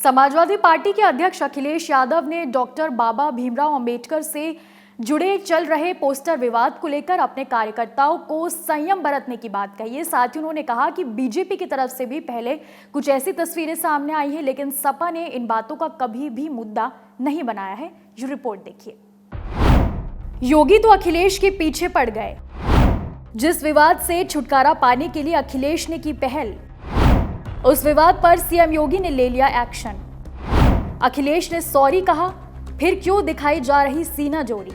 Samajwadi party के अध्यक्ष अखिलेश यादव ने डॉक्टर बाबा भीमराव अंबेडकर से जुड़े चल रहे पोस्टर विवाद को लेकर अपने कार्यकर्ताओं को संयम बरतने की बात कही है। साथ ही उन्होंने कहा कि बीजेपी की तरफ से भी पहले कुछ ऐसी तस्वीरें सामने आई हैं, लेकिन सपा ने इन बातों का कभी भी मुद्दा नहीं बनाया है। ये रिपोर्ट देखिए। योगी तो अखिलेश के पीछे पड़ गए। जिस विवाद से छुटकारा पाने के लिए अखिलेश ने की पहल, उस विवाद पर सीएम योगी ने ले लिया एक्शन। अखिलेश ने सॉरी कहा, फिर क्यों दिखाई जा रही सीना जोरी।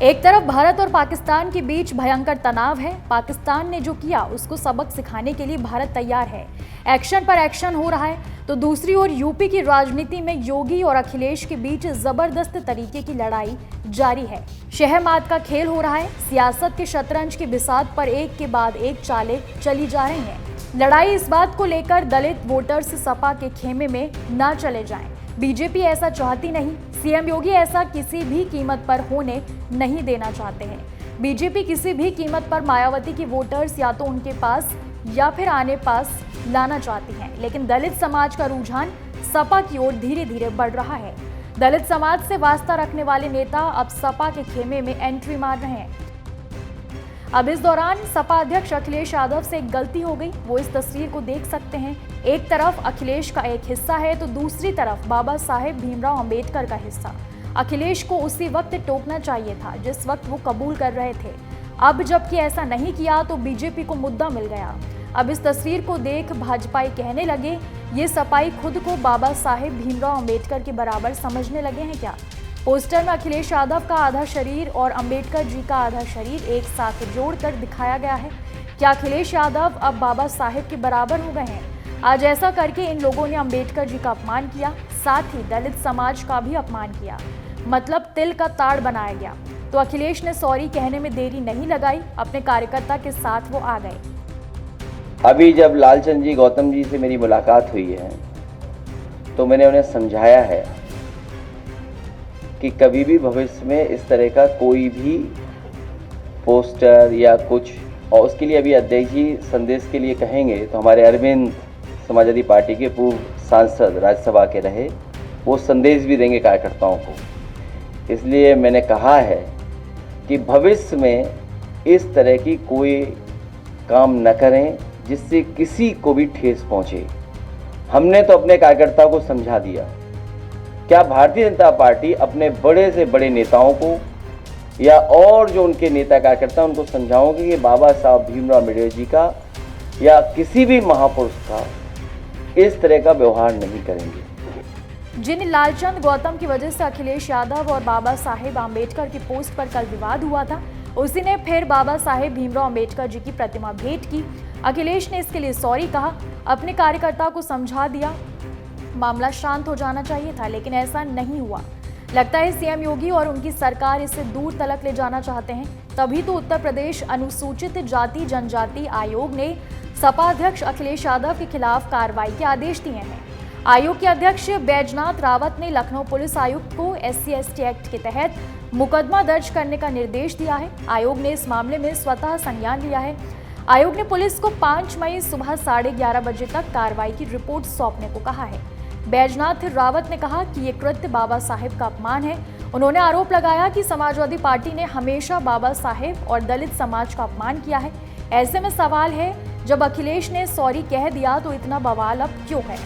एक तरफ भारत और पाकिस्तान के बीच भयंकर तनाव है। पाकिस्तान ने जो किया उसको सबक सिखाने के लिए भारत तैयार है। एक्शन पर एक्शन हो रहा है। तो दूसरी ओर यूपी की राजनीति में योगी और अखिलेश के बीच जबरदस्त तरीके की लड़ाई जारी है। शहमात का खेल हो रहा है। सियासत के शतरंज की बिसात पर एक के बाद एक चालें चली जा रही हैं। लड़ाई इस बात को लेकर दलित वोटर्स सपा के खेमे में ना चले जाएं। बीजेपी ऐसा चाहती नहीं। सीएम योगी ऐसा किसी भी कीमत पर होने नहीं देना चाहते हैं। बीजेपी किसी भी कीमत पर मायावती की वोटर्स या तो उनके पास या फिर आने पास लाना चाहती हैं, लेकिन दलित समाज का रुझान सपा की ओर धीरे धीरे बढ़ रहा है। दलित समाज से वास्ता रखने वाले नेता अब सपा के खेमे में एंट्री मार रहे हैं। अब इस दौरान सपा अध्यक्ष अखिलेश यादव से एक गलती हो गई। वो इस तस्वीर को देख सकते हैं। एक तरफ अखिलेश का एक हिस्सा है तो दूसरी तरफ बाबा साहेब भीमराव अंबेडकर का हिस्सा। अखिलेश को उसी वक्त टोकना चाहिए था जिस वक्त वो कबूल कर रहे थे। अब जबकि ऐसा नहीं किया तो बीजेपी को मुद्दा मिल गया। अब इस तस्वीर को देख भाजपाई कहने लगे, ये सपाई खुद को बाबा साहेब भीमराव अंबेडकर के बराबर समझने लगे हैं क्या। पोस्टर में अखिलेश यादव का आधा शरीर और अंबेडकर जी का आधा शरीर एक साथ जोड़कर दिखाया गया है। क्या अखिलेश यादव अब बाबा साहेब के बराबर हो गए हैं? आज ऐसा करके इन लोगों ने अंबेडकर जी का अपमान किया, साथ ही दलित समाज का भी अपमान किया। मतलब तिल का ताड़ बनाया गया। तो अखिलेश ने सॉरी कहने में देरी नहीं लगाई। अपने कार्यकर्ता के साथ वो आ गए। अभी जब लालचंद जी गौतम जी से मेरी मुलाकात हुई है तो मैंने उन्हें समझाया है कि कभी भी भविष्य में इस तरह का कोई भी पोस्टर या कुछ, और उसके लिए अभी अध्यक्ष जी संदेश के लिए कहेंगे तो हमारे अरविंद समाजवादी पार्टी के पूर्व सांसद राज्यसभा के रहे, वो संदेश भी देंगे कार्यकर्ताओं को। इसलिए मैंने कहा है कि भविष्य में इस तरह की कोई काम न करें जिससे किसी को भी ठेस पहुंचे। हमने तो अपने कार्यकर्ताओं को समझा दिया। क्या भारतीय जनता पार्टी अपने बड़े से बड़े नेताओं को या और जो उनके नेता कार्यकर्ता उनको समझाओगे कि बाबा साहब भीमराव अम्बेडकर जी का या किसी भी महापुरुष का इस तरह का व्यवहार नहीं करेंगे। जिन लालचंद गौतम की वजह से अखिलेश यादव और बाबा साहेब आम्बेडकर की पोस्ट पर कल विवाद हुआ था, उसी ने फिर बाबा साहेब भीमराव अम्बेडकर जी की प्रतिमा भेंट की। अखिलेश ने इसके लिए सॉरी कहा, अपने कार्यकर्ता को समझा दिया। मामला शांत हो जाना चाहिए था, लेकिन ऐसा नहीं हुआ। लगता है सीएम योगी और उनकी सरकार इसे दूर तलक ले जाना चाहते हैं। तभी तो उत्तर प्रदेश अनुसूचित जाति जनजाति आयोग ने सपा अध्यक्ष अखिलेश यादव के खिलाफ कार्रवाई के आदेश दिए हैं। आयोग के अध्यक्ष बैजनाथ रावत ने लखनऊ पुलिस आयुक्त को SC/ST एक्ट के तहत मुकदमा दर्ज करने का निर्देश दिया है। आयोग ने इस मामले में स्वतः संज्ञान लिया है। आयोग ने पुलिस को 5 मई सुबह 11:30 बजे तक कार्रवाई की रिपोर्ट सौंपने को कहा है। बैजनाथ रावत ने कहा कि ये कृत्य बाबा साहेब का अपमान है। उन्होंने आरोप लगाया कि समाजवादी पार्टी ने हमेशा बाबा साहेब और दलित समाज का अपमान किया है। ऐसे में सवाल है, जब अखिलेश ने सॉरी कह दिया तो इतना बवाल अब क्यों है।